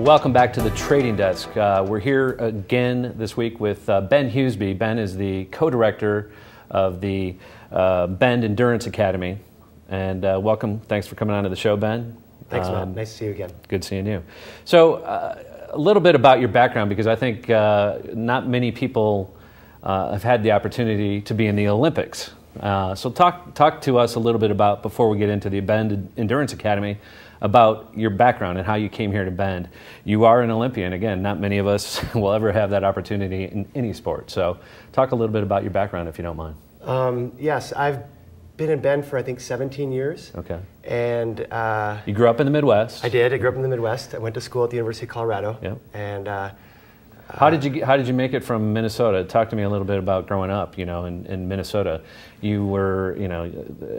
Welcome back to the Trading Desk. We're here again this week with Ben Huseby. Ben is the co-director of the Bend Endurance Academy. And welcome. Thanks for coming on to the show, Ben. Thanks, Matt. Nice to see you again. Good seeing you. So a little bit about your background, because I think not many people have had the opportunity to be in the Olympics. So talk to us a little bit about, before we get into the Bend Endurance Academy, about your background and how you came here to Bend. You are an Olympian. Again, not many of us will ever have that opportunity in any sport. So talk a little bit about your background, if you don't mind. Yes, I've been in Bend for, I think, 17 years. Okay. And you grew up in the Midwest. I did. I grew up in the Midwest. I went to school at the University of Colorado. Yep. And how did you make it from Minnesota? Talk to me a little bit about growing up, in Minnesota. You were,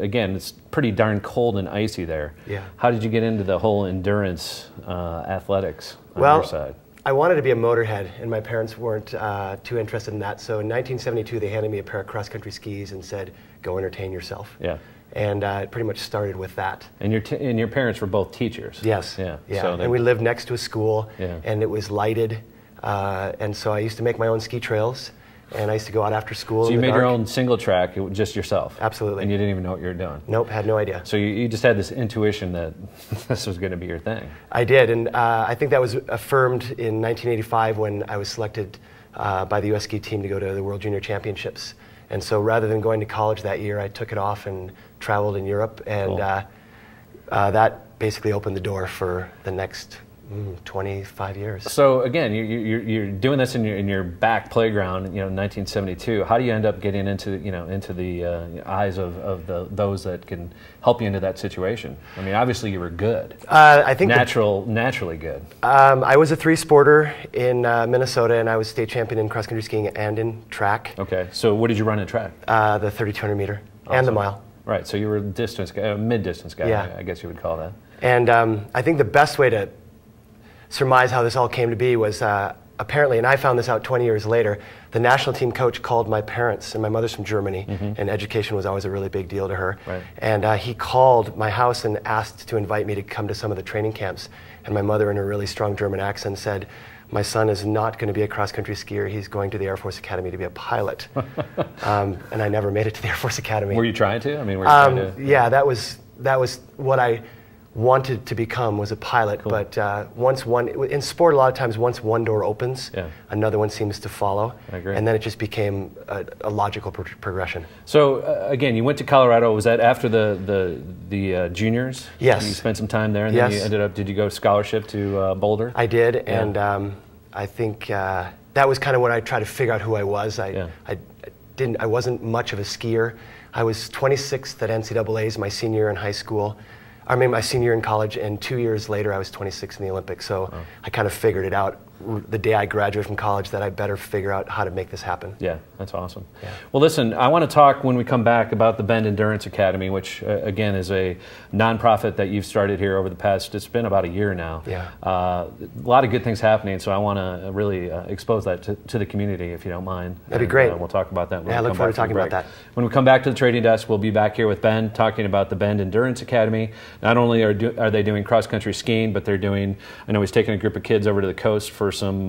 again, it's pretty darn cold and icy there. Yeah. How did you get into the whole endurance athletics on your side? I wanted to be a motorhead, and my parents weren't too interested in that. So in 1972, they handed me a pair of cross-country skis and said, "Go entertain yourself." Yeah. And it pretty much started with that. And your parents were both teachers. Yes. Yeah. Yeah. So and we lived next to a school, yeah, and it was lighted. And so I used to make my own ski trails, and I used to go out after school. So you made your own single track, just yourself? Absolutely. And you didn't even know what you were doing? Nope, had no idea. So you just had this intuition that this was going to be your thing? I did, and I think that was affirmed in 1985 when I was selected by the U.S. ski team to go to the World Junior Championships. And so rather than going to college that year, I took it off and traveled in Europe, and cool. That basically opened the door for the next 25 years. So again, you're doing this in your back playground, in 1972. How do you end up getting into the eyes of those that can help you into that situation? I mean, obviously you were good. I think naturally good. I was a three-sporter in Minnesota, and I was state champion in cross-country skiing and in track. Okay. So what did you run in track? The 3,200 meter and the mile. Right. So you were a mid-distance guy. Yeah. I guess you would call that. And I think the best way to surmise how this all came to be was apparently, and I found this out 20 years later, the national team coach called my parents, and my mother's from Germany, and education was always a really big deal to her. Right. And he called my house and asked to invite me to come to some of the training camps. And my mother, in a really strong German accent, said, "My son is not going to be a cross-country skier. He's going to the Air Force Academy to be a pilot." And I never made it to the Air Force Academy. Were you trying to? I mean, were you trying to? Yeah, that was what I wanted to become, was a pilot. Cool. But in sport, a lot of times once one door opens, yeah, another one seems to follow. I agree. And then it just became a logical progression. So again, you went to Colorado. Was that after the juniors? Yes. You spent some time there, and yes, then did you go scholarship to Boulder? I did, yeah, and I think that was kind of when I tried to figure out who I was. I wasn't much of a skier. I was 26th at NCAA's my senior year in high school. I mean, my senior year in college, and 2 years later, I was 26th in the Olympics. So I kind of figured it out the day I graduated from college that I better figure out how to make this happen. Yeah, that's awesome. Yeah. Well, listen, I want to talk when we come back about the Bend Endurance Academy, which again is a nonprofit that you've started here over the past, it's been about a year now. Yeah. A lot of good things happening, so I want to really expose that to the community, if you don't mind. That'd be great. We'll talk about that when I we look come forward back to talking about that. When we come back to the Trading Desk, we'll be back here with Ben talking about the Bend Endurance Academy. Not only are they doing cross-country skiing, but they're doing, I know he's taking a group of kids over to the coast for some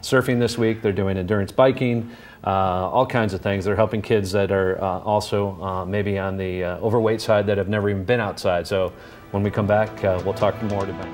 surfing this week. They're doing endurance biking, all kinds of things. They're helping kids that are also maybe on the overweight side that have never even been outside. So when we come back, we'll talk more to Ben.